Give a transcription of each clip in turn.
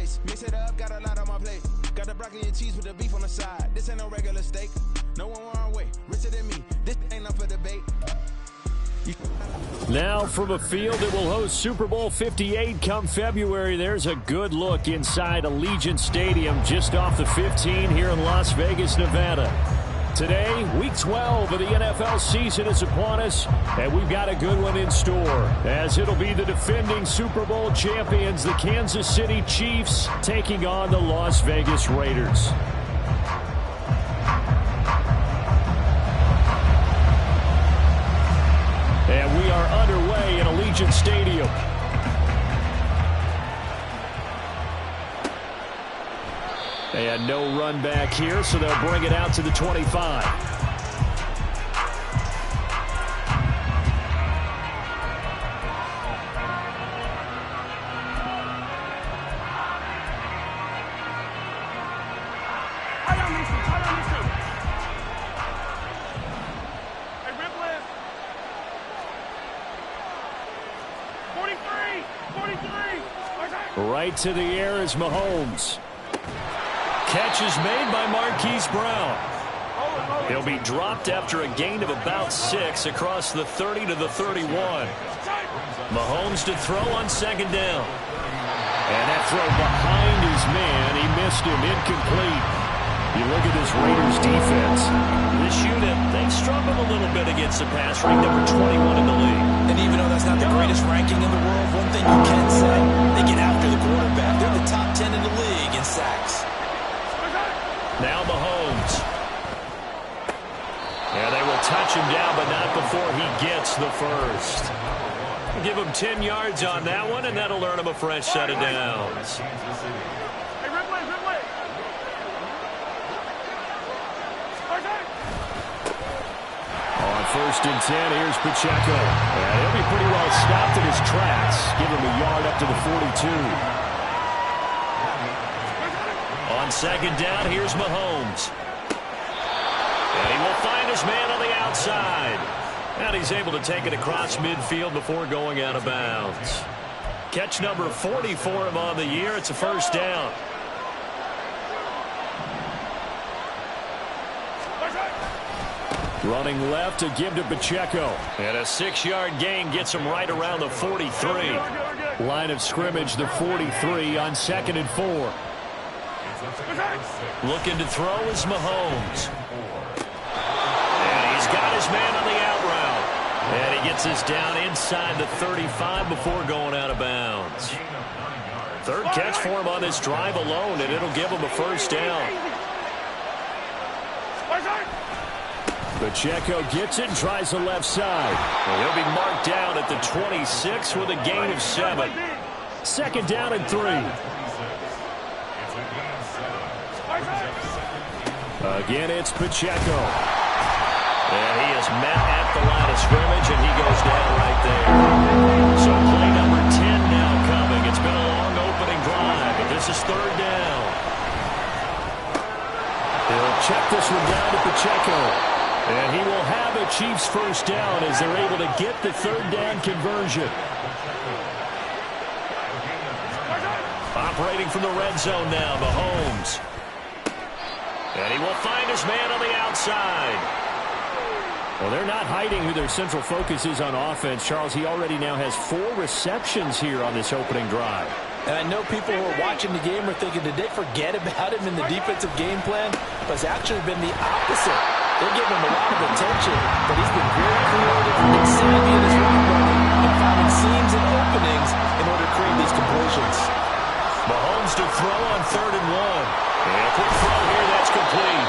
place. Mix it up, got a lot on my plate. Got the broccoli and cheese with the beef on the side. This ain't no regular steak. No one wrong way, richer than me. This ain't up for debate. Now from a field that will host Super Bowl 58 come February, there's a good look inside Allegiant Stadium just off the 15 here in Las Vegas, Nevada. Today, Week 12 of the NFL season is upon us, and we've got a good one in store, as it'll be the defending Super Bowl champions, the Kansas City Chiefs, taking on the Las Vegas Raiders. And we are underway in Allegiant Stadium. And no run back here, so they'll bring it out to the 25. Right to the air is Mahomes. Catch is made by Marquise Brown. He'll be dropped after a gain of about 6 across the 30 to the 31. Mahomes to throw on second down. And that throw behind his man. He missed him. Incomplete. You look at this Raiders defense. This unit, they struggled a little bit against the pass, ranked number 21 in the league. And even though that's not the greatest ranking in the world, one thing you can say, they get after the quarterback. They're the top 10 in the league in sacks. Now Mahomes. Yeah, they will touch him down, but not before he gets the first. Give him 10 yards on that one, and that'll earn him a fresh set of downs. On 1st and 10, here's Pacheco. And he'll be pretty well stopped in his tracks. Give him a yard up to the 42. On second down, here's Mahomes. And he will find his man on the outside. And he's able to take it across midfield before going out of bounds. Catch number 40 for him on the year. It's a first down. Running left to give to Pacheco. And a 6-yard gain gets him right around the 43. Line of scrimmage, the 43 on 2nd and 4. Looking to throw is Mahomes. And he's got his man on the out route. And he gets this down inside the 35 before going out of bounds. 3rd catch for him on this drive alone, and it'll give him a first down. Pacheco gets it and tries the left side. And he'll be marked down at the 26 with a gain of 7. 2nd down and 3. Again, it's Pacheco. And he is met at the line of scrimmage, and he goes down right there. So play number 10 now coming. It's been a long opening drive, but this is 3rd down. He'll check this one down to Pacheco. And he will have a Chiefs first down as they're able to get the 3rd down conversion. Operating from the red zone now, Mahomes. And he will find his man on the outside. Well, they're not hiding who their central focus is on offense. Charles, he already now has 4 receptions here on this opening drive. And I know people who are watching the game are thinking, did they forget about him in the defensive game plan? But it's actually been the opposite. They're giving him a lot of attention, but he's been very creative and savvy in his run running and finding seams and openings in order to create these completions. Mahomes to throw on 3rd and 1. And a quick throw here, that's complete.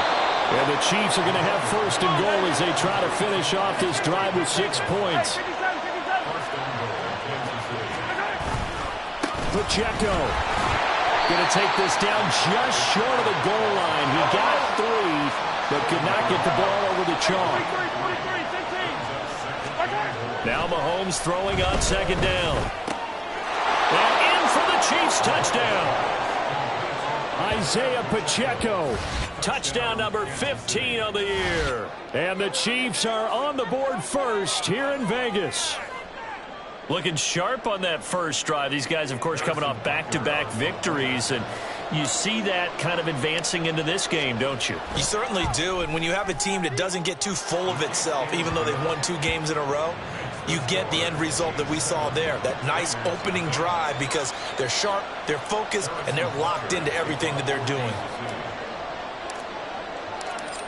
And the Chiefs are going to have 1st and goal as they try to finish off this drive with 6 points. Pacheco going to take this down just short of the goal line. He got 3, but could not get the ball over the chalk. Now Mahomes throwing on 2nd down. And in for the Chiefs touchdown. Isaiah Pacheco, touchdown number 15 on the year. And the Chiefs are on the board first here in Vegas. Looking sharp on that first drive. These guys, of course, coming off back-to-back victories, and you see that kind of advancing into this game, don't you? You certainly do, and when you have a team that doesn't get too full of itself, even though they've won 2 games in a row, you get the end result that we saw there, that nice opening drive, because they're sharp, they're focused, and they're locked into everything that they're doing.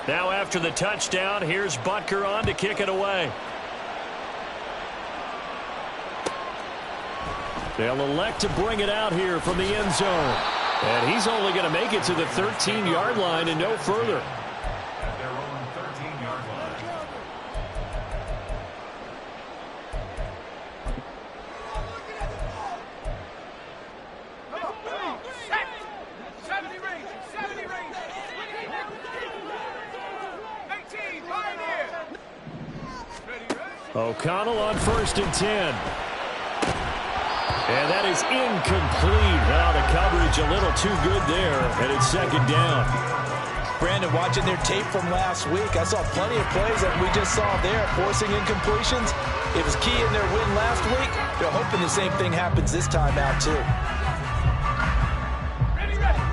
Now after the touchdown, here's Butker on to kick it away. They'll elect to bring it out here from the end zone. And he's only going to make it to the 13-yard line and no further. At their own 13-yard line. O'Connell on 1st and 10. And that is incomplete. Now the coverage a little too good there, and it's 2nd down. Brandon, watching their tape from last week, I saw plenty of plays that we just saw there, forcing incompletions. It was key in their win last week. They're hoping the same thing happens this time out, too.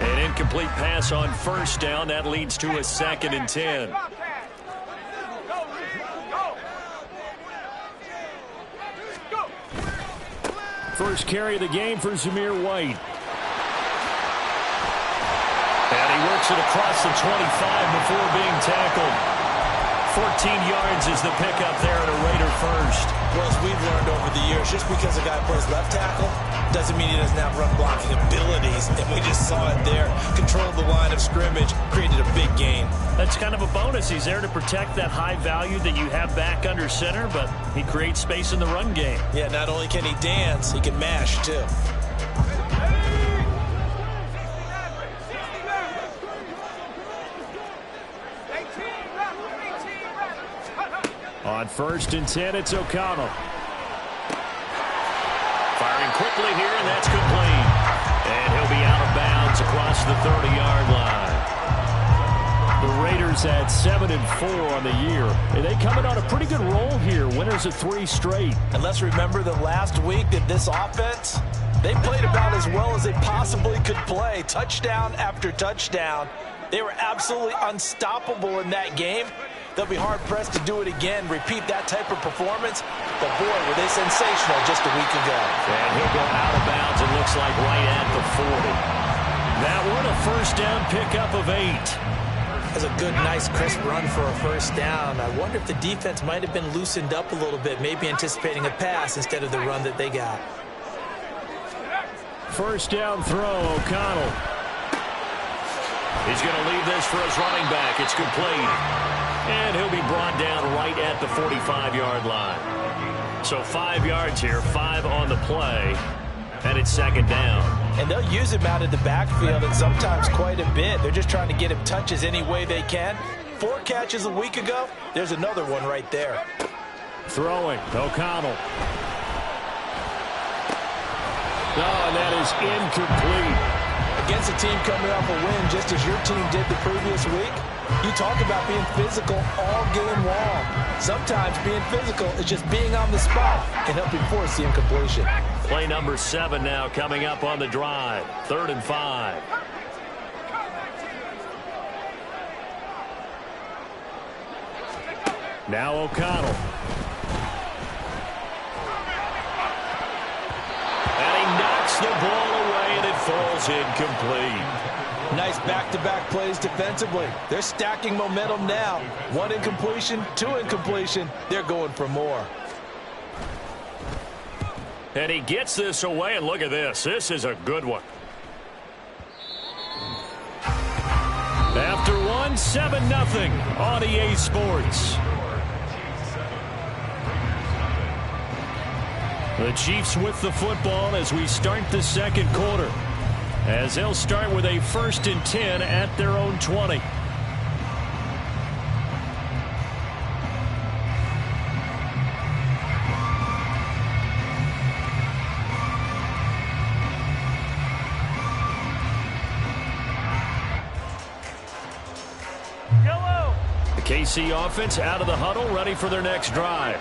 An incomplete pass on 1st down. That leads to a 2nd and 10. First carry of the game for Zamir White. And he works it across the 25 before being tackled. 14 yards is the pickup there at a Raider first. Well, as we've learned over the years, just because a guy plays left tackle doesn't mean he doesn't have run blocking abilities. And we just saw it there. Controlled the line of scrimmage, created a big gain. That's kind of a bonus. He's there to protect that high value that you have back under center, but he creates space in the run game. Yeah, not only can he dance, he can mash, too. On 1st and 10, it's O'Connell. Firing quickly here, and that's complete. And he'll be out of bounds across the 30-yard line. The Raiders at 7-4 on the year. And they coming on a pretty good roll here. Winners of 3 straight. And let's remember that last week that this offense, they played about as well as they possibly could play. Touchdown after touchdown. They were absolutely unstoppable in that game. They'll be hard-pressed to do it again, repeat that type of performance. But, boy, were they sensational just a week ago. And he'll go out of bounds, it looks like, right at the 40. That one, a 1st down pickup of 8. That's a good, nice, crisp run for a 1st down. I wonder if the defense might have been loosened up a little bit, maybe anticipating a pass instead of the run that they got. 1st down throw, O'Connell. He's going to leave this for his running back. It's complete. And he'll be brought down right at the 45-yard line. So 5 yards here, 5 on the play, and it's 2nd down. And they'll use him out of the backfield and sometimes quite a bit. They're just trying to get him touches any way they can. 4 catches a week ago. There's another one right there. Throwing, O'Connell. Oh, and that is incomplete. Against a team coming off a win, just as your team did the previous week, you talk about being physical all game long. Sometimes being physical is just being on the spot and helping force the incompletion. Play number 7 now coming up on the drive. 3rd and 5. Now O'Connell. And he knocks the ball away, and it falls incomplete. Nice back-to-back plays defensively. They're stacking momentum now. 1 incompletion, 2 incompletion. They're going for more. And he gets this away, and look at this. This is a good one. After 1, 7-0 on EA Sports. The Chiefs with the football as we start the 2nd quarter. As they'll start with a 1st and 10 at their own 20. The KC offense out of the huddle, ready for their next drive.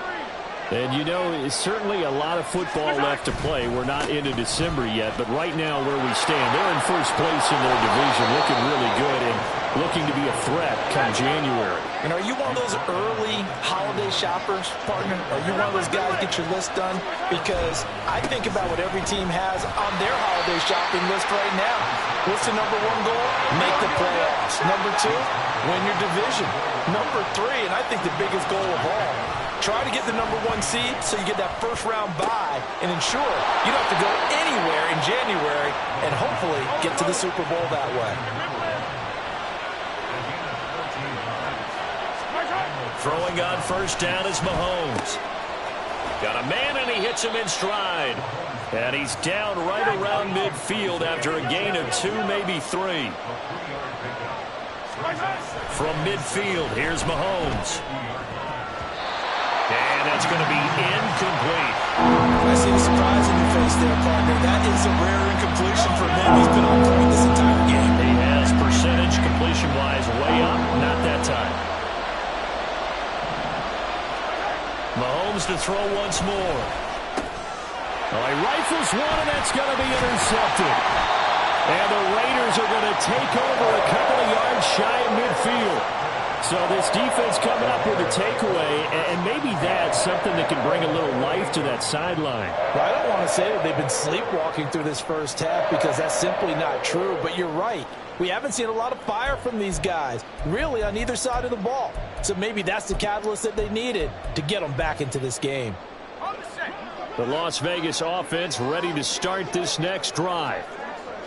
And, you know, it's certainly a lot of football left to play. We're not into December yet, but right now where we stand, they're in first place in their division, looking really good and looking to be a threat come January. And are you one of those early holiday shoppers, partner? Are you one of those guys get your list done? Because I think about what every team has on their holiday shopping list right now. What's the number one goal? Make the playoffs. Number two, win your division. Number three, and I think the biggest goal of all, try to get the number one seed so you get that first round bye and ensure you don't have to go anywhere in January and hopefully get to the Super Bowl that way. Throwing on first down is Mahomes. Got a man and he hits him in stride. And he's down right around midfield after a gain of 2, maybe 3. From midfield, here's Mahomes. And that's going to be incomplete. I see the surprise in your face there, partner. That is a rare incompletion for him. He's been on point this entire game. He has percentage completion-wise way up. Not that time. Mahomes to throw once more. Well, he rifles one, and that's going to be intercepted. And the Raiders are going to take over a couple of yards shy of midfield. So this defense coming up with a takeaway, and maybe that's something that can bring a little life to that sideline. Well, I don't want to say that they've been sleepwalking through this first half because that's simply not true, but you're right. We haven't seen a lot of fire from these guys, really, on either side of the ball. So maybe that's the catalyst that they needed to get them back into this game. The Las Vegas offense ready to start this next drive.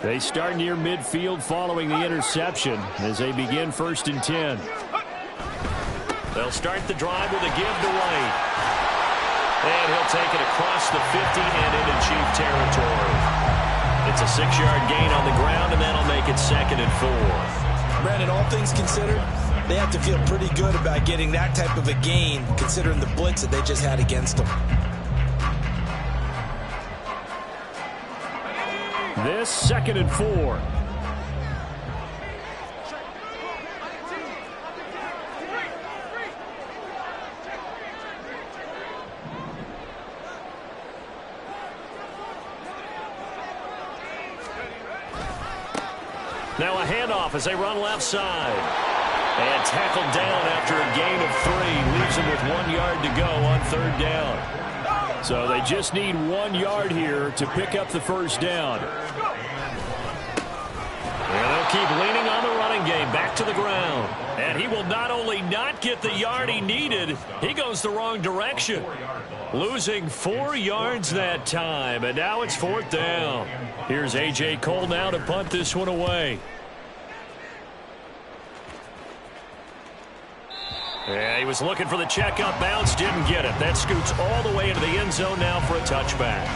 They start near midfield following the interception as they begin 1st and 10. They'll start the drive with a give to White. And he'll take it across the 50 and into Chief territory. It's a 6-yard gain on the ground, and that'll make it 2nd and 4. Brandon, all things considered, they have to feel pretty good about getting that type of a gain, considering the blitz that they just had against them. This 2nd and 4. Now a handoff as they run left side. And tackled down after a gain of 3. Leaves them with 1 yard to go on 3rd down. So they just need 1 yard here to pick up the first down. And they'll keep leaning on the running game. Back to the ground. And he will not only not get the yard he needed, he goes the wrong direction. Losing 4 yards that time. And now it's 4th down. Here's A.J. Cole now to punt this one away. Yeah, he was looking for the checkup bounce, didn't get it. That scoots all the way into the end zone now for a touchback.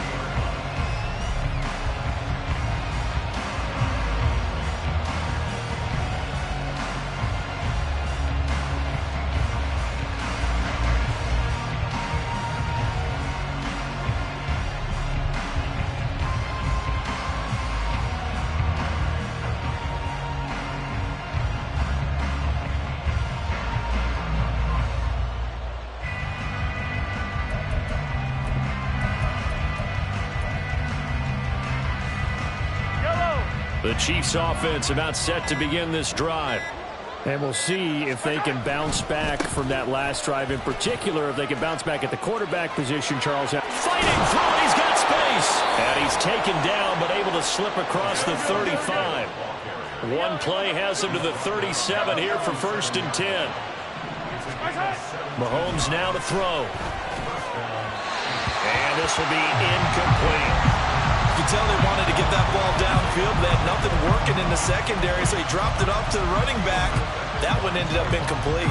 The Chiefs offense about set to begin this drive. And we'll see if they can bounce back from that last drive. In particular, if they can bounce back at the quarterback position, Charles. Fighting through, he's got space. And he's taken down, but able to slip across the 35. One play has him to the 37 here for 1st and 10. Mahomes now to throw. And this will be incomplete. You can tell they wanted to get that ball downfield. They had nothing working in the secondary, so he dropped it up to the running back. That one ended up incomplete.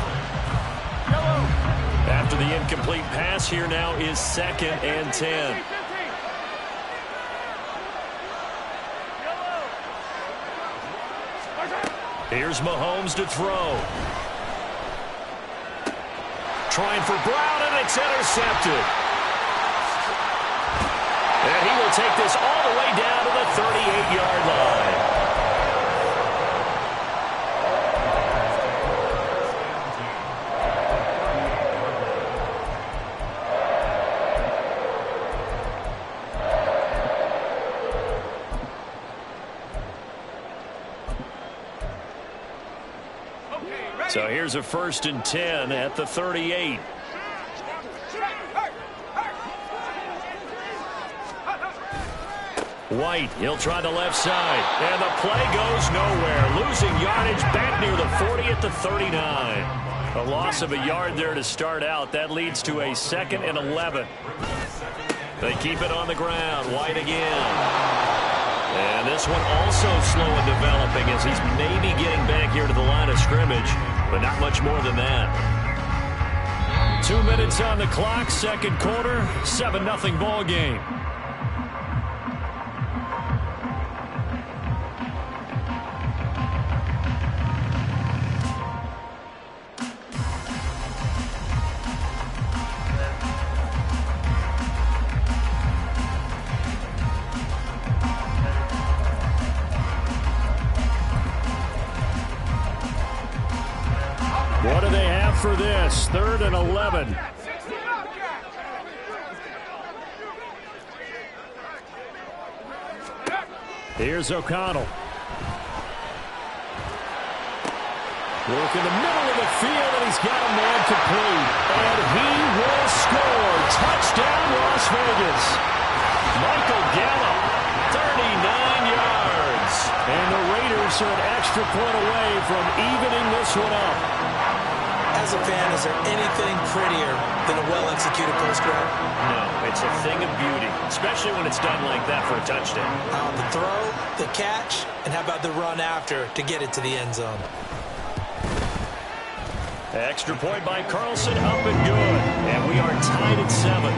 After the incomplete pass, here now is 2nd and 10. Here's Mahomes to throw. Trying for Brown, and it's intercepted. And he will take this all the way down to the 38-yard line. So here's a 1st and 10 at the 38. White, he'll try the left side, and the play goes nowhere. Losing yardage back near the 40 at the 39. A loss of a yard there to start out. That leads to a 2nd and 11. They keep it on the ground. White again. And this one also slow in developing as he's maybe getting back here to the line of scrimmage, but not much more than that. 2 minutes on the clock, 2nd quarter, 7-0 ball game. What do they have for this? 3rd and 11. Here's O'Connell. Work in the middle of the field, and he's got a man complete. And he will score. Touchdown, Las Vegas. Michael Gallup, 39 yards. And the Raiders are an extra point away from evening this one up. As a fan, is there anything prettier than a well-executed post route? No, it's a thing of beauty, especially when it's done like that for a touchdown. The throw, the catch, and how about the run after to get it to the end zone? Extra point by Carlson, up and good. And we are tied at 7.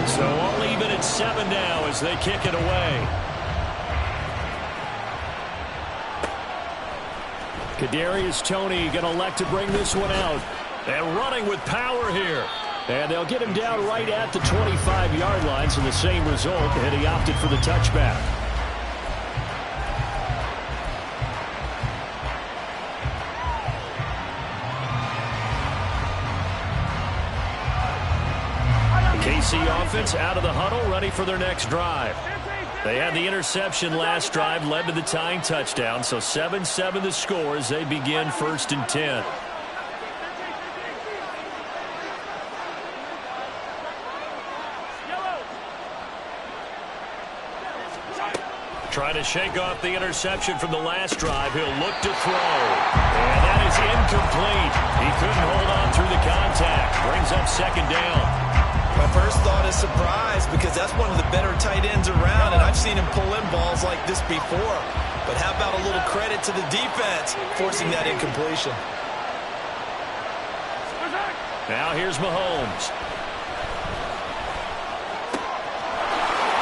So all even at 7 now as they kick it away. Kadarius Toney going to elect to bring this one out. And running with power here. And they'll get him down right at the 25-yard line, so the same result, and he opted for the touchback. KC offense out of the huddle, ready for their next drive. They had the interception last drive, led to the tying touchdown, so 7-7 the score as they begin 1st and 10. Trying to shake off the interception from the last drive. He'll look to throw. And that is incomplete. He couldn't hold on through the contact. Brings up 2nd down. My first thought is surprise because that's one of the better tight ends around, and I've seen him pull in balls like this before. But how about a little credit to the defense forcing that incompletion? Now here's Mahomes.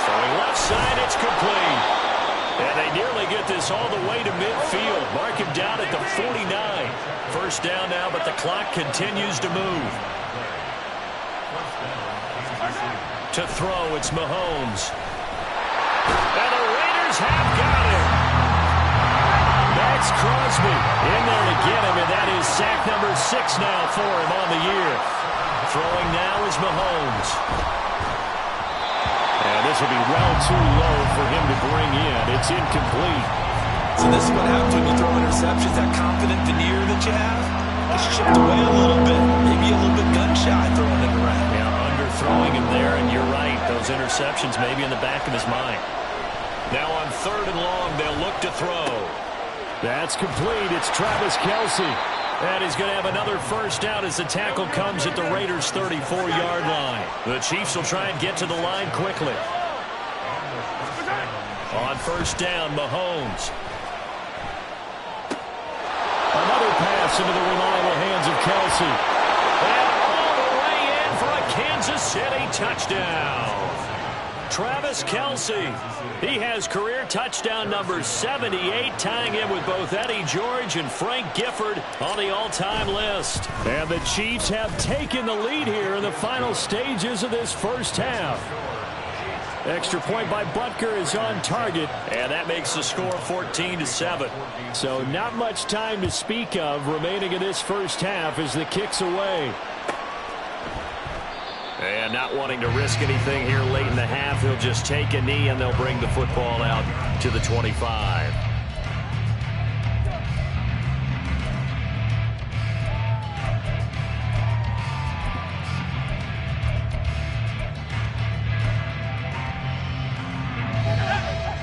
Throwing left side, it's complete. And they nearly get this all the way to midfield. Mark him down at the 49. 1st down now, but the clock continues to move. To throw, it's Mahomes. And the Raiders have got him. That's Crosby in there to get him, and that is sack number 6 now for him on the year. Throwing now is Mahomes. And this will be well too low for him to bring in. It's incomplete. So this is what happens when you throw interceptions. That confident veneer that you have gets chipped away a little bit. Maybe a little bit gun-shy throwing it around. Yeah, underthrowing him there, and you're right. Those interceptions may be in the back of his mind. Now on 3rd and long, they'll look to throw. That's complete. It's Travis Kelce. And he's going to have another 1st down as the tackle comes at the Raiders' 34-yard line. The Chiefs will try and get to the line quickly. On 1st down, Mahomes. Another pass into the reliable hands of Kelce. And all the way in for a Kansas City touchdown. Travis Kelce. He has career touchdown number 78, tying him with both Eddie George and Frank Gifford on the all-time list. And the Chiefs have taken the lead here in the final stages of this 1st half. Extra point by Butker is on target, and that makes the score 14-7. So not much time to speak of remaining in this 1st half as the kick's away. And not wanting to risk anything here late in the half, he'll just take a knee and they'll bring the football out to the 25.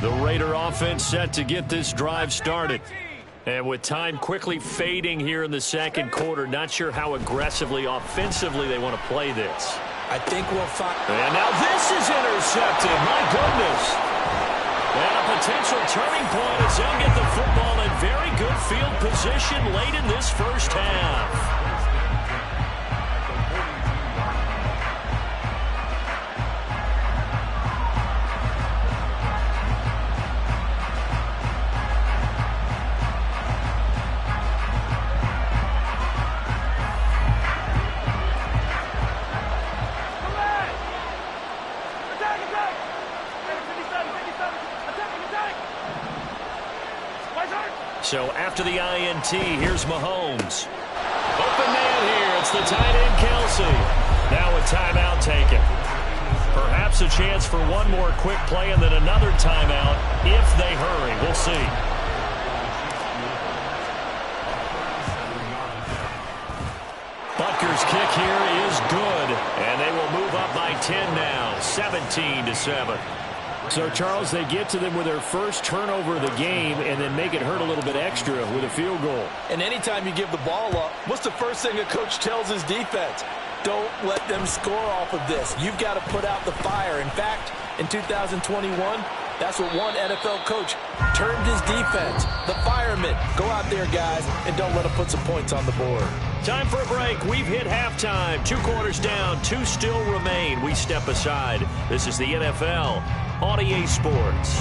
The Raider offense set to get this drive started. And with time quickly fading here in the second quarter, not sure how aggressively, offensively they want to play this. I think we'll find... And now this is intercepted. My goodness. And a potential turning point as they'll get the football in very good field position late in this first half. So after the INT, here's Mahomes. Open man here. It's the tight end, Kelsey. Now a timeout taken. Perhaps a chance for one more quick play and then another timeout if they hurry. We'll see. Butker's kick here is good. And they will move up by 10 now, 17-7. So, Charles, they get to them with their first turnover of the game and then make it hurt a little bit extra with a field goal. And anytime you give the ball up, what's the first thing a coach tells his defense? Don't let them score off of this. You've got to put out the fire. In fact, in 2021, that's what one NFL coach termed his defense. The firemen. Go out there, guys, and don't let them put some points on the board. Time for a break. We've hit halftime. 2 quarters down. 2 still remain. We step aside. This is the NFL on EA Sports.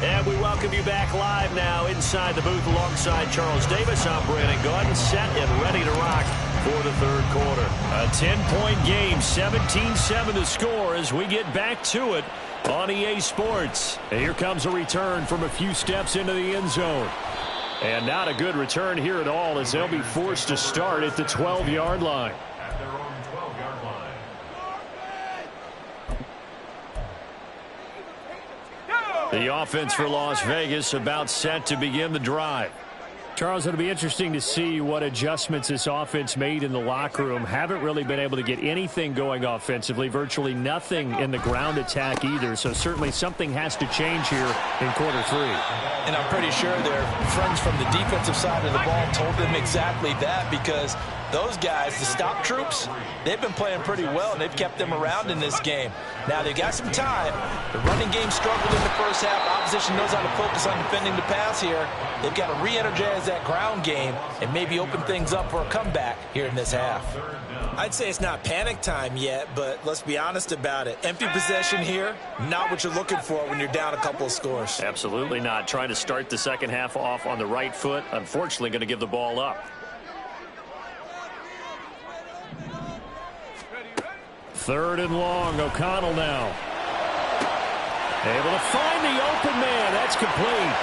And we welcome you back live now inside the booth alongside Charles Davis. I'm Brandon Gordon, set and ready to rock for the third quarter. A 10-point game, 17-7 to score as we get back to it on EA Sports. And here comes a return from a few steps into the end zone. And not a good return here at all as they'll be forced to start at the 12-yard line. At their own 12-yard line. The offense for Las Vegas about set to begin the drive. Charles, it'll be interesting to see what adjustments this offense made in the locker room. Haven't really been able to get anything going offensively, virtually nothing in the ground attack either. So certainly something has to change here in quarter 3. And I'm pretty sure their friends from the defensive side of the ball told them exactly that, because those guys, the stop troops, they've been playing pretty well, and they've kept them around in this game. Now, they've got some time. The running game struggled in the first half. Opposition knows how to focus on defending the pass here. They've got to re-energize that ground game and maybe open things up for a comeback here in this half. I'd say it's not panic time yet, but let's be honest about it. Empty possession here, not what you're looking for when you're down a couple of scores. Absolutely not. Trying to start the second half off on the right foot. Unfortunately, going to give the ball up. Third and long. O'Connell now. Able to find the open man. That's complete.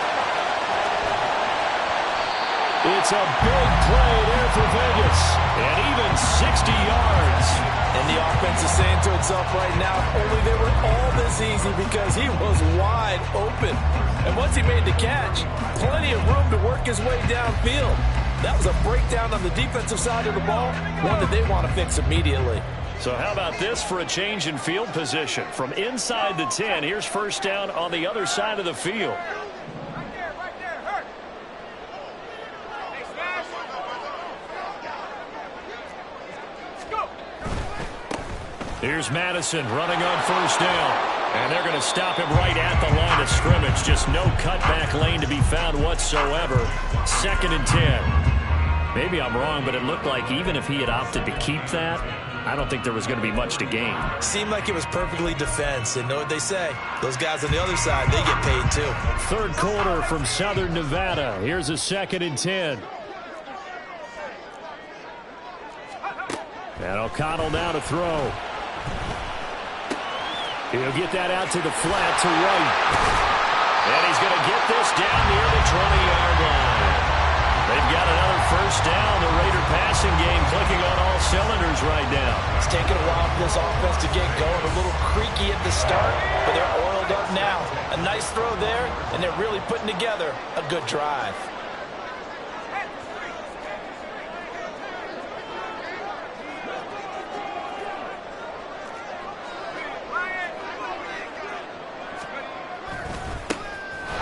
It's a big play there for Vegas. And even 60 yards. And the offense is saying to itself right now, only they were all this easy because he was wide open. And once he made the catch, plenty of room to work his way downfield. That was a breakdown on the defensive side of the ball, one that they want to fix immediately. So how about this for a change in field position? From inside the 10, here's first down on the other side of the field. Here's Madison running on first down. And they're going to stop him right at the line of scrimmage. Just no cutback lane to be found whatsoever. 2nd and 10. Maybe I'm wrong, but it looked like even if he had opted to keep that, I don't think there was going to be much to gain. Seemed like it was perfectly defense. And know what they say? Those guys on the other side, they get paid too. Third quarter from Southern Nevada. Here's a 2nd and 10. And O'Connell now to throw. He'll get that out to the flat to right. And he's going to get this down near the 20-yard line. cylinders right now. It's taken a while for this offense to get going. A little creaky at the start, but they're oiled up now. A nice throw there, and they're really putting together a good drive.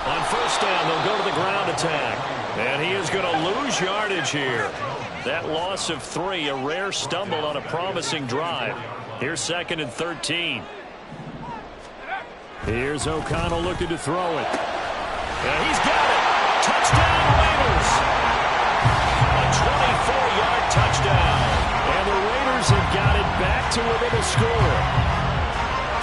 On first down, they'll go to the ground attack. And he is going to lose yardage here. That loss of 3, a rare stumble on a promising drive. Here's 2nd and 13. Here's O'Connell looking to throw it. And he's got it. Touchdown, Raiders. A 24-yard touchdown. And the Raiders have got it back to within a score.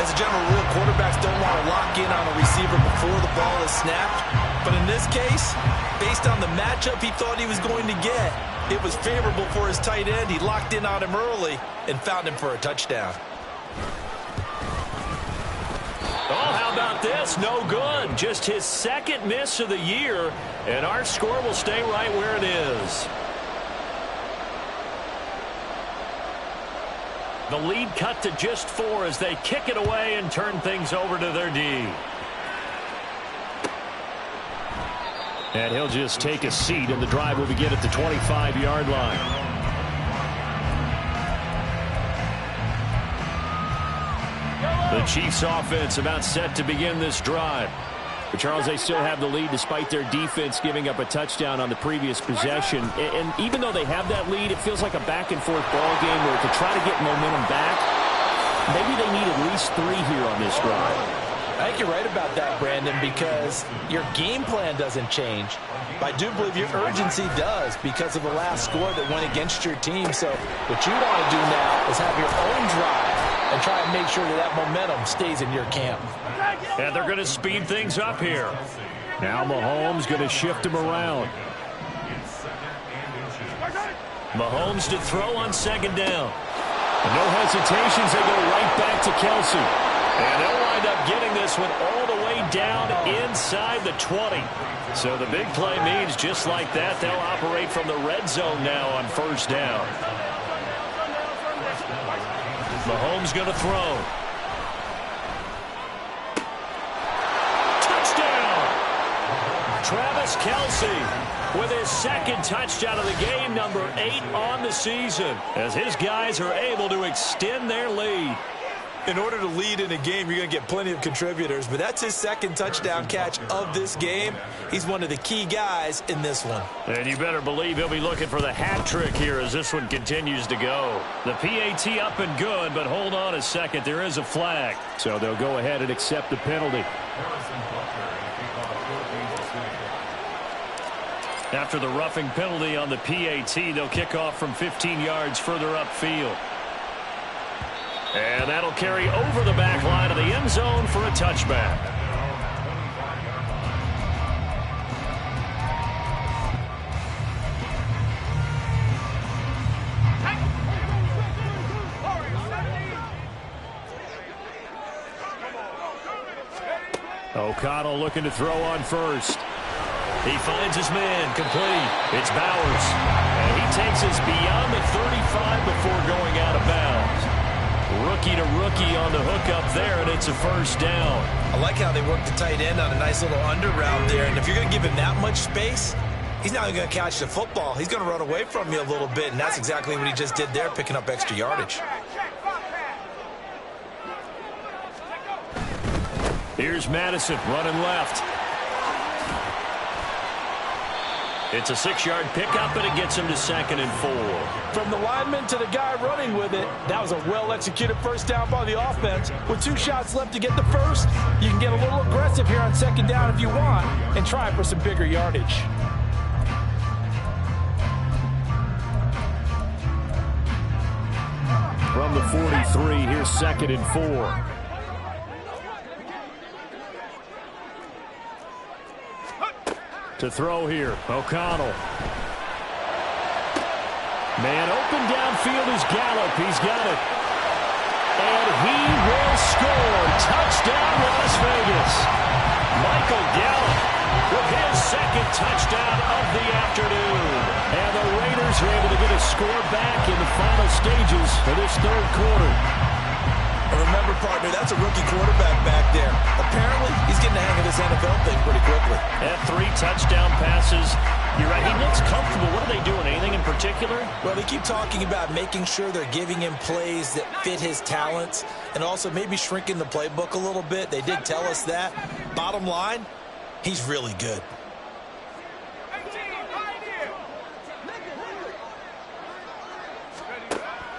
As a general rule, quarterbacks don't want to lock in on a receiver before the ball is snapped. But in this case, based on the matchup he thought he was going to get, it was favorable for his tight end. He locked in on him early and found him for a touchdown. Oh, how about this? No good. Just his 2nd miss of the year, and our score will stay right where it is. The lead cut to just 4 as they kick it away and turn things over to their D. And he'll just take a seat, and the drive will begin at the 25-yard line. The Chiefs offense about set to begin this drive. But Charles, they still have the lead despite their defense giving up a touchdown on the previous possession. And even though they have that lead, it feels like a back-and-forth ball game where to try to get momentum back, maybe they need at least 3 here on this drive. I think you're right about that, Brandon, because your game plan doesn't change. But I do believe your urgency does because of the last score that went against your team. So what you want to do now is have your own drive and try and make sure that that momentum stays in your camp. And they're going to speed things up here. Now Mahomes going to shift him around. Mahomes to throw on 2nd down. And no hesitations, they go right back to Kelsey. And they'll wind up getting this one all the way down inside the 20. So the big play means just like that, they'll operate from the red zone now on 1st down. Mahomes going to throw. Travis Kelce with his 2nd touchdown of the game, number 8 on the season, as his guys are able to extend their lead. In order to lead in a game, you're going to get plenty of contributors, but that's his 2nd touchdown catch of this game. He's one of the key guys in this one. And you better believe he'll be looking for the hat trick here as this one continues to go. The PAT up and good, but hold on a second. There is a flag. So they'll go ahead and accept the penalty. After the roughing penalty on the PAT, they'll kick off from 15 yards further upfield. And that'll carry over the back line of the end zone for a touchback. O'Connell looking to throw on 1st. He finds his man, complete. It's Bowers. And he takes us beyond the 35 before going out of bounds. Rookie to rookie on the hook up there, and it's a 1st down. I like how they work the tight end on a nice little under route there. And if you're going to give him that much space, he's not going to catch the football. He's going to run away from you a little bit, and that's exactly what he just did there, picking up extra yardage. Here's Madison running left. It's a 6-yard pickup, and it gets him to 2nd and 4. From the lineman to the guy running with it, that was a well-executed 1st down by the offense. With 2 shots left to get the 1st, you can get a little aggressive here on 2nd down if you want and try for some bigger yardage. From the 43, here's 2nd and 4. To throw here, O'Connell. Man open downfield is Gallup. He's got it. And he will score. Touchdown, Las Vegas. Michael Gallup with his 2nd touchdown of the afternoon. And the Raiders are able to get a score score back in the final stages of this third quarter. Remember, partner, that's a rookie quarterback back there. Apparently, he's getting the hang of this NFL thing pretty quickly. Had 3 touchdown passes. You're right, he looks comfortable. What are they doing? Anything in particular? Well, they keep talking about making sure they're giving him plays that fit his talents and also maybe shrinking the playbook a little bit. They did tell us that. Bottom line, he's really good.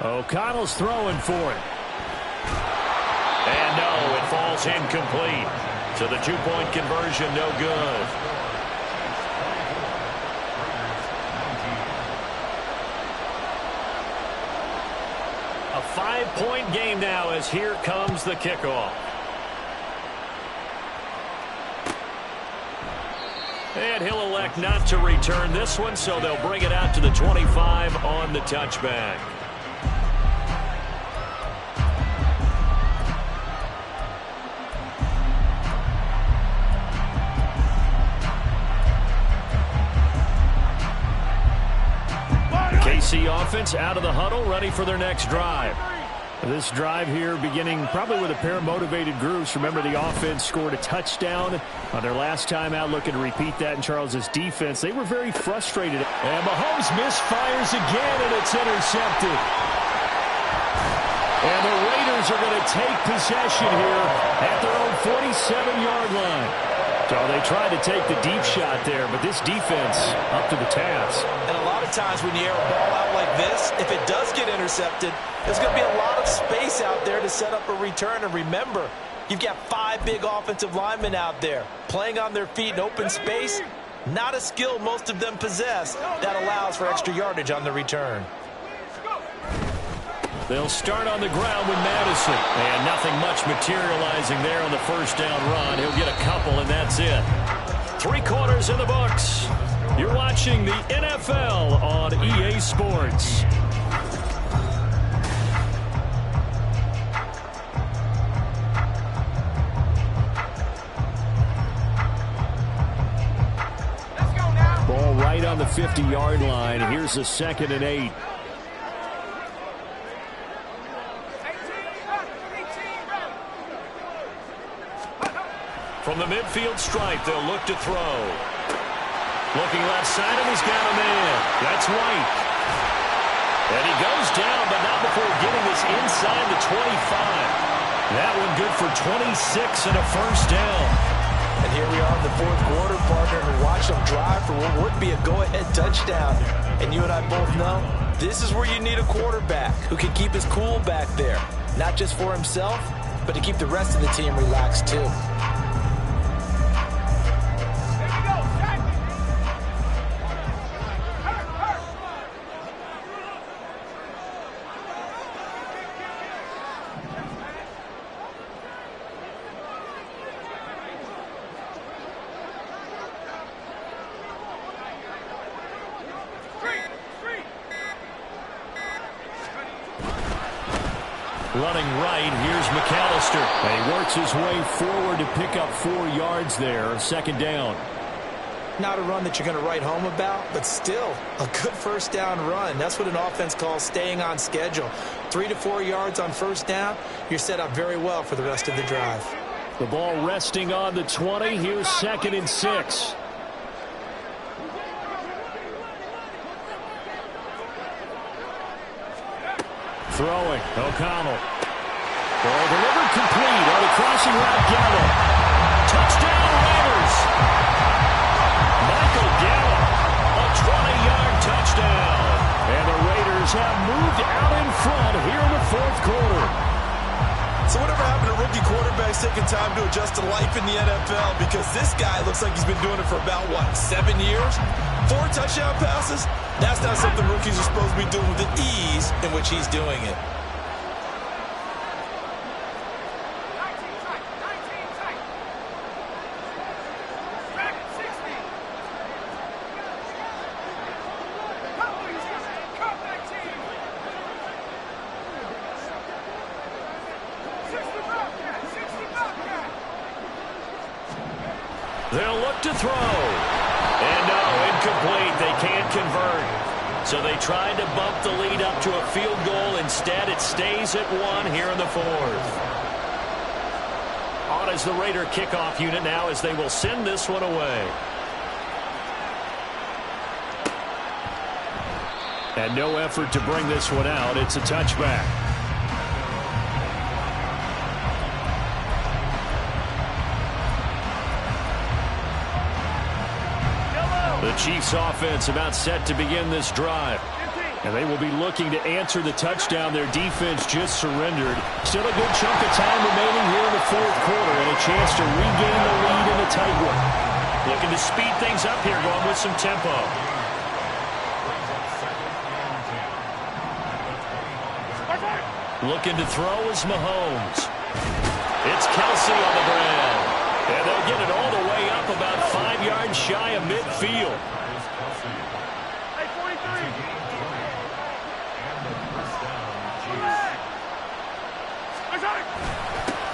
O'Connell's throwing for it. And no, it falls incomplete. So the 2-point conversion, no good. A 5-point game now as here comes the kickoff. And he'll elect not to return this one, so they'll bring it out to the 25 on the touchback. KC offense out of the huddle, ready for their next drive. This drive here beginning probably with a pair of motivated groups. Remember, the offense scored a touchdown on their last time out. Looking to repeat that in Charles's defense. They were very frustrated. And Mahomes misfires again, and it's intercepted. And the Raiders are going to take possession here at their own 47-yard line. So they tried to take the deep shot there, but this defense up to the task. And a lot of times when you air a ball out like this, if it does get intercepted, there's going to be a lot of space out there to set up a return. And remember, you've got 5 big offensive linemen out there playing on their feet in open space. Not a skill most of them possess that allows for extra yardage on the return. They'll start on the ground with Madison. And nothing much materializing there on the first down run. He'll get a couple, and that's it. 3 quarters in the books. You're watching the NFL on EA Sports. Ball right on the 50-yard line. Here's a 2nd and 8. From the midfield stripe, they'll look to throw. Looking left side, and he's got a man. That's White. And he goes down, but not before getting this inside the 25. That one good for 26 and a first down. And here we are in the 4th quarter, partner, and we watch them drive for what would be a go-ahead touchdown. And you and I both know this is where you need a quarterback who can keep his cool back there. Not just for himself, but to keep the rest of the team relaxed too. Running right, here's McAllister. And he works his way forward to pick up 4 yards there. 2nd down. Not a run that you're going to write home about, but still a good first down run. That's what an offense calls staying on schedule. 3 to 4 yards on first down, you're set up very well for the rest of the drive. The ball resting on the 20. Here's 2nd and 6. Throwing, O'Connell. Ball delivered complete on the crossing route, Gallup. Touchdown, Raiders. Michael Gallup, a 20-yard touchdown. And the Raiders have moved out in front here in the 4th quarter. So whatever happened to rookie quarterbacks taking time to adjust to life in the NFL? Because this guy looks like he's been doing it for about, 7 years? 4 touchdown passes? That's not something rookies are supposed to be doing with the ease in which he's doing it. They'll look to throw. And no, incomplete. They can't convert. So they tried to bump the lead up to a field goal. Instead, it stays at 1 here in the fourth. On as the Raider kickoff unit now as they will send this one away. And no effort to bring this one out. It's a touchback. The Chiefs offense about set to begin this drive. And they will be looking to answer the touchdown their defense just surrendered. Still a good chunk of time remaining here in the fourth quarter and a chance to regain the lead in a tight one. Looking to speed things up here, going with some tempo. Looking to throw is Mahomes. It's Kelsey on the ground. And they'll get it all the way up about 5 yards shy of midfield.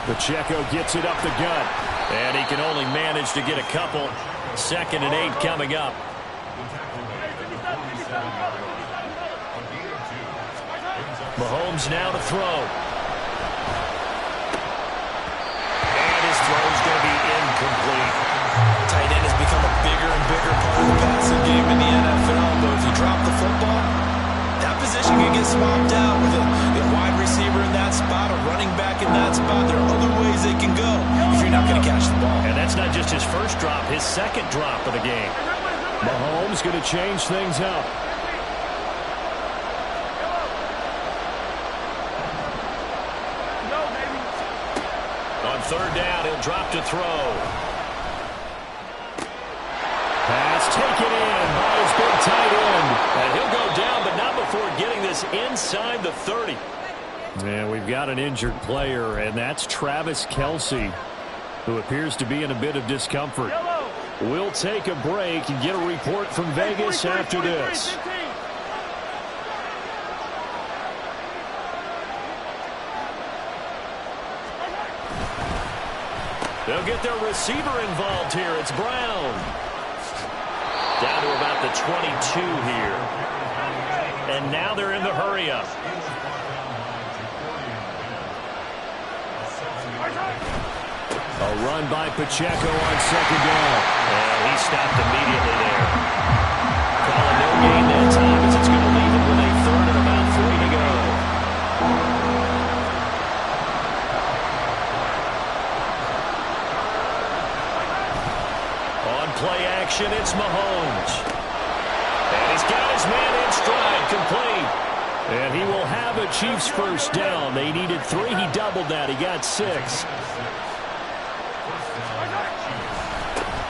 Pacheco gets it up the gut. And he can only manage to get a couple. 2nd and 8 coming up. Mahomes now to throw. And his throw is going to be incomplete. Tight end has become a bigger and bigger part of the passing game in the NFL, but if you drop the football, that position can get swapped out with a wide receiver in that spot, a running back in that spot. There are other ways they can go if you're not going to catch the ball. And that's not just his first drop, his 2nd drop of the game. Mahomes going to change things up. On 3rd down, he'll drop to throw. Pass taken in by his big tight end. And he'll go down, but not before getting this inside the 30. And we've got an injured player, and that's Travis Kelce, who appears to be in a bit of discomfort. We'll take a break and get a report from Vegas after this. They'll get their receiver involved here. It's Brown. Down to about the 22 here. And now they're in the hurry-up. A run by Pacheco on 2nd down. And he stopped immediately there. Calling no gain that time as it's going to leave it with a 3rd and about 3 to go. Play action, it's Mahomes. And he's got his man in stride, complete. And he will have a Chiefs first down. They needed 3, he doubled that, he got 6.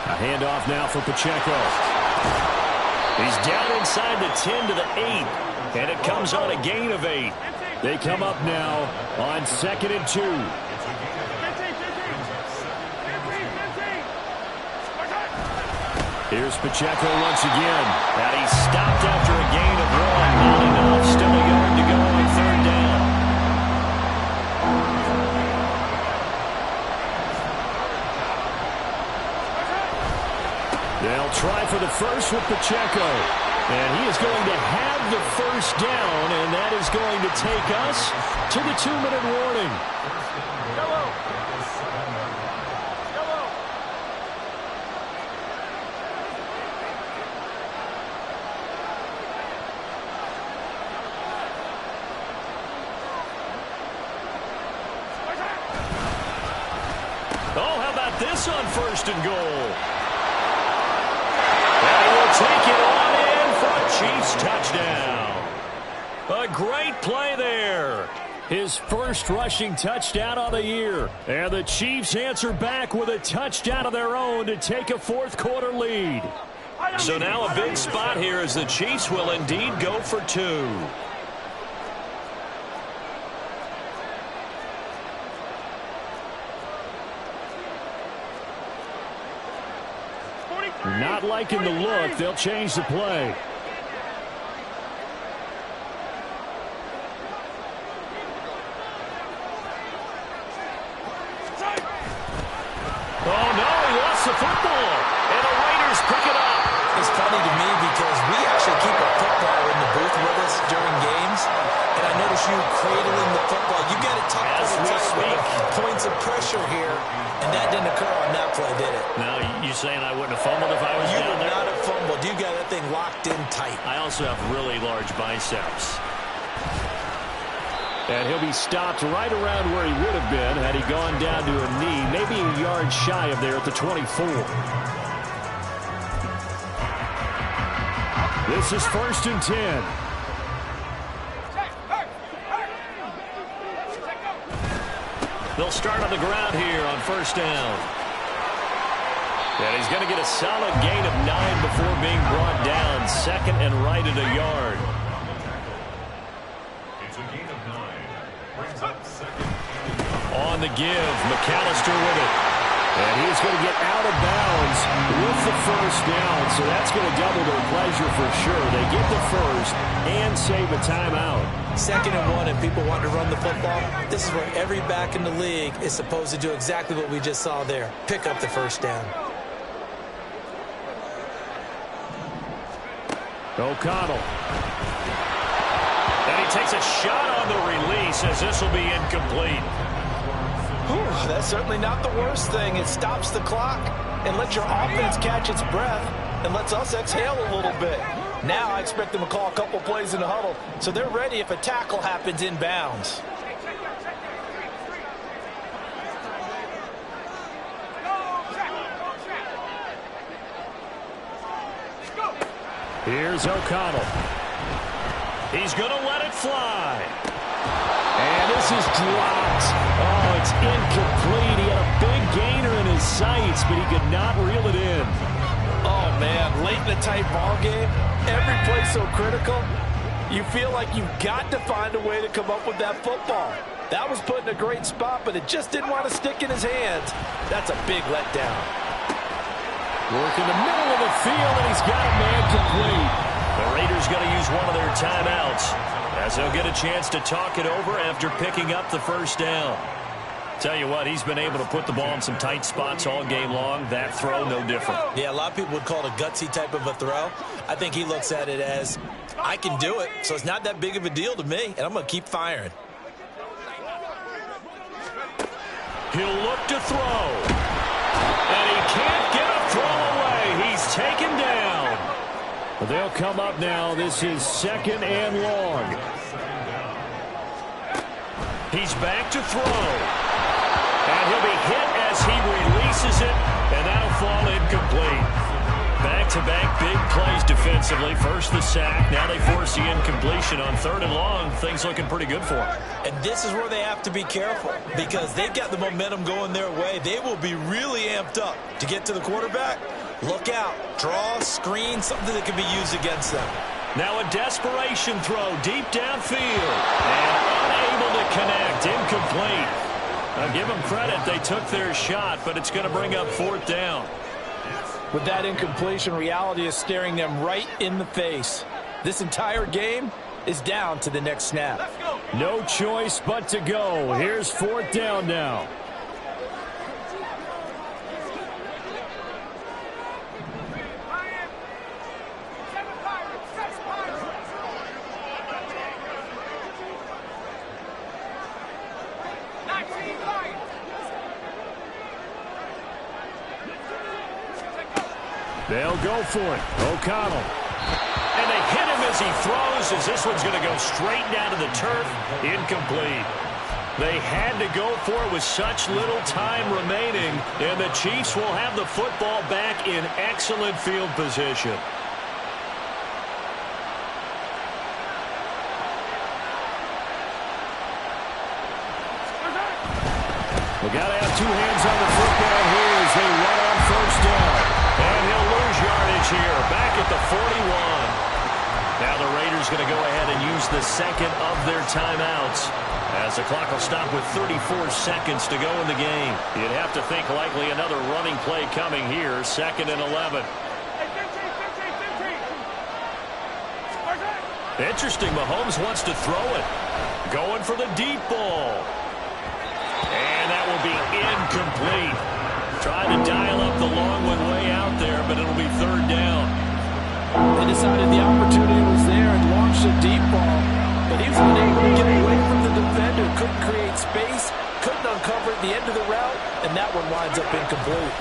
A handoff now for Pacheco. He's down inside the 10 to the 8. And it comes on a gain of 8. They come up now on 2nd and 2. Here's Pacheco once again. And he stopped after a gain of 1. Not enough. Still a yard to go on 3rd down. They'll try for the first with Pacheco. And he is going to have the first down, and that is going to take us to the 2-minute warning. Oh, how about this on 1st and goal? And we'll take it on in for a Chiefs touchdown. A great play there. His first rushing touchdown of the year. And the Chiefs answer back with a touchdown of their own to take a 4th quarter lead. So now a big spot here as the Chiefs will indeed go for 2. Not liking the look. They'll change the play. Oh, no, he lost the football. And the Raiders pick it up. It's funny to me because we actually keep a football in the pressure here, and that didn't occur on that play, did it? Now, you saying I wouldn't have fumbled if I was You down would there? not have fumbled. You got that thing locked in tight. I also have really large biceps. And he'll be stopped right around where he would have been had he gone down to a knee, maybe a yard shy of there at the 24. This is 1st and 10. They'll start on the ground here on 1st down. And he's going to get a solid gain of 9 before being brought down. 2nd and right at a yard. It's a gain of 9. Brings up 2nd. On the give, McAllister with it. And he's going to get out of bounds with the 1st down. So that's going to double their pleasure for sure. They get the 1st and save a timeout. 2nd and 1 and people want to run the football. This is where every back in the league is supposed to do exactly what we just saw there. Pick up the 1st down. O'Connell. And he takes a shot on the release as this will be incomplete. Whew, that's certainly not the worst thing. It stops the clock and lets your offense catch its breath and lets us exhale a little bit. Now I expect them to call a couple plays in the huddle, so they're ready if a tackle happens in bounds. Here's O'Connell. He's going to let it fly. And this is dropped. Oh, it's incomplete. He had a big gainer in his sights, but he could not reel it in. Oh, man, late in a tight ball game, every play so critical, you feel like you've got to find a way to come up with that football. That was put in a great spot, but it just didn't want to stick in his hands. That's a big letdown. Work in the middle of the field, and he's got a man complete. The Raiders going to use one of their timeouts as they'll get a chance to talk it over after picking up the 1st down. Tell you what, he's been able to put the ball in some tight spots all game long. That throw, no different. Yeah, a lot of people would call it a gutsy type of a throw. I think he looks at it as, I can do it, so it's not that big of a deal to me, and I'm going to keep firing. He'll look to throw. And he can't get a throw away. He's taken down. They'll come up now. This is 2nd and long. He's back to throw. And he'll be hit as he releases it, and that'll fall incomplete. Back-to-back big plays defensively. First the sack. Now they force the incompletion on 3rd and long. Things looking pretty good for them. And this is where they have to be careful because they've got the momentum going their way. They will be really amped up to get to the quarterback. Look out. Draw, screen, something that can be used against them. Now a desperation throw deep downfield. And unable to connect. Incomplete. I'll give them credit. They took their shot, but it's going to bring up 4th down. With that incompletion, reality is staring them right in the face. This entire game is down to the next snap. No choice but to go. Here's 4th down now. They'll go for it. O'Connell. And they hit him as he throws, as this one's going to go straight down to the turf. Incomplete. They had to go for it with such little time remaining, and the Chiefs will have the football back in excellent field position. We got to have two hands on the football here as they run on 1st down. And he'll lose yardage here, back at the 41. Now the Raiders going to go ahead and use the 2nd of their timeouts as the clock will stop with 34 seconds to go in the game. You'd have to think likely another running play coming here, 2nd and 11. Interesting, Mahomes wants to throw it. Going for the deep ball. And that will be incomplete. Tried to dial up the long one way out there, but it'll be 3rd down. They decided the opportunity was there and launched a deep ball, but he was unable to get away from the defender. Couldn't create space, couldn't uncover toward the end of the route, and that one winds up incomplete.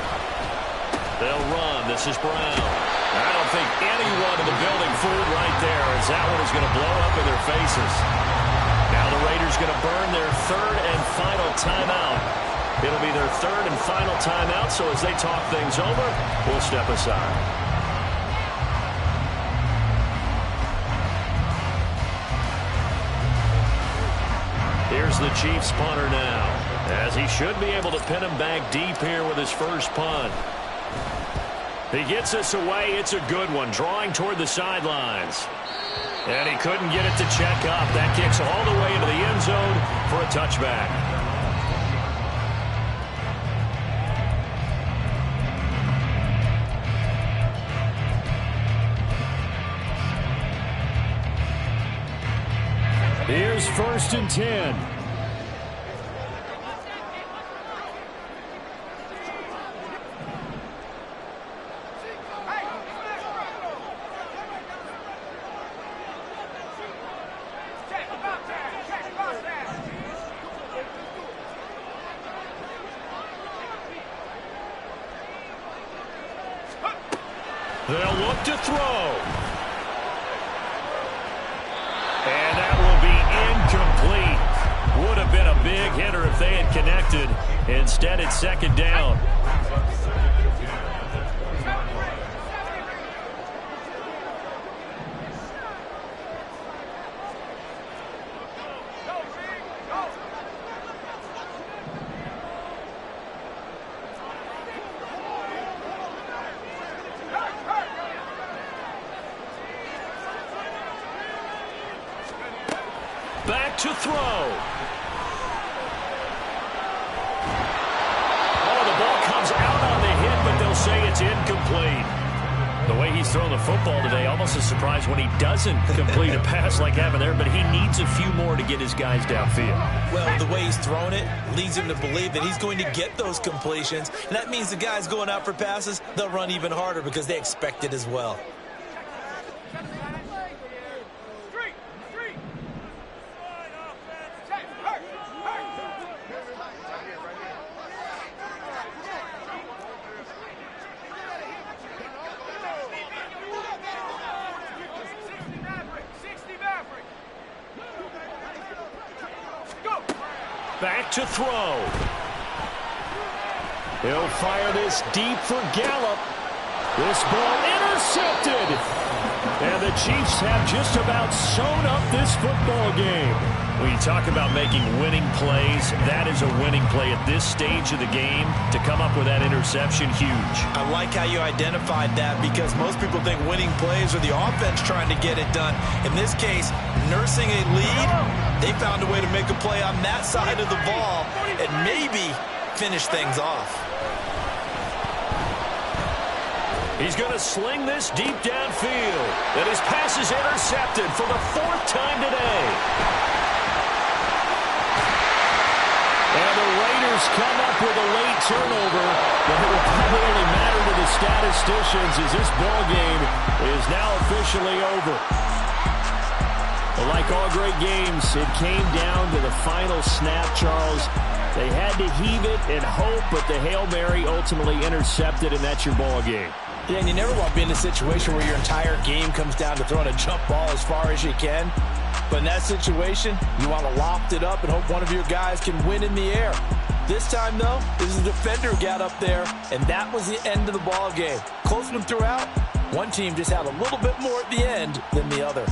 They'll run. This is Brown. I don't think anyone in the building fooled right there, as that one is going to blow up in their faces. Now the Raiders going to burn their third and final timeout. It'll be their third and final timeout, so as they talk things over, we'll step aside. Here's the Chiefs punter now, as he should be able to pin him back deep here with his first punt. He gets this away. It's a good one, drawing toward the sidelines. And he couldn't get it to check up. That kicks all the way into the end zone for a touchback. Here's 1st and 10. They'll look to throw. And that will be incomplete. Would have been a big hitter if they had connected. Instead, it's 2nd down. Back to throw. Oh, the ball comes out on the hit, but they'll say it's incomplete. The way he's thrown the football today, almost a surprise when he doesn't complete a pass like having there, but he needs a few more to get his guys downfield. Well, the way he's thrown it leads him to believe that he's going to get those completions, and that means the guys going out for passes, they'll run even harder because they expect it as well. Back to throw. He'll fire this deep for Gallup. This ball intercepted. And the Chiefs have just about sewn up this football game. When you talk about making winning plays, that is a winning play at this stage of the game. To come up with that interception, huge. I like how you identified that because most people think winning plays are the offense trying to get it done. In this case, nursing a lead, they found a way to make a play on that side of the ball and maybe finish things off. He's going to sling this deep downfield. And his pass is intercepted for the 4th time today. And the Raiders come up with a late turnover, but it will probably only matter to the statisticians as this ball game is now officially over. Well, like all great games, it came down to the final snap, Charles. They had to heave it and hope, but the Hail Mary ultimately intercepted, and that's your ball game. Yeah, and you never want to be in a situation where your entire game comes down to throwing a jump ball as far as you can. But in that situation, you want to loft it up and hope one of your guys can win in the air. This time, though, this is a defender who got up there, and that was the end of the ball game. Close them throughout. One team just had a little bit more at the end than the other.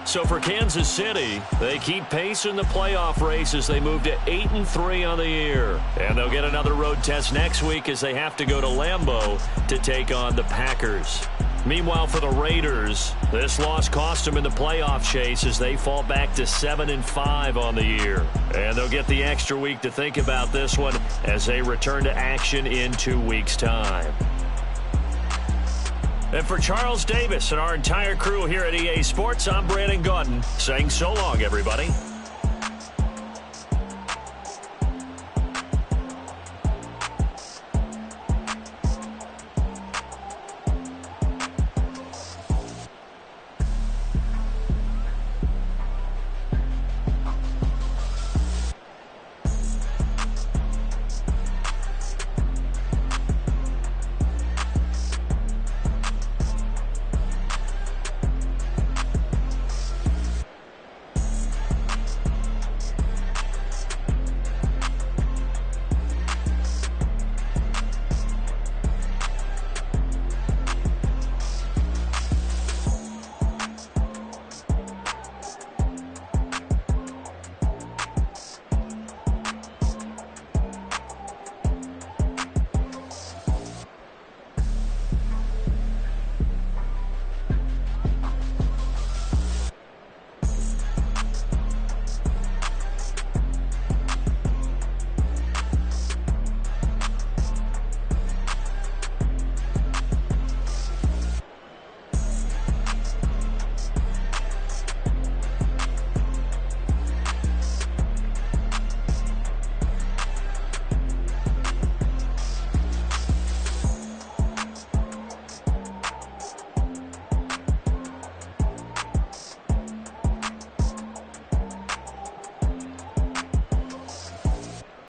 So for Kansas City, they keep pace in the playoff race as they move to 8-3 on the year. And they'll get another road test next week as they have to go to Lambeau to take on the Packers. Meanwhile, for the Raiders, this loss cost them in the playoff chase as they fall back to 7-5 on the year. And they'll get the extra week to think about this one as they return to action in 2 weeks' time. And for Charles Davis and our entire crew here at EA Sports, I'm Brandon Gaudin saying so long, everybody.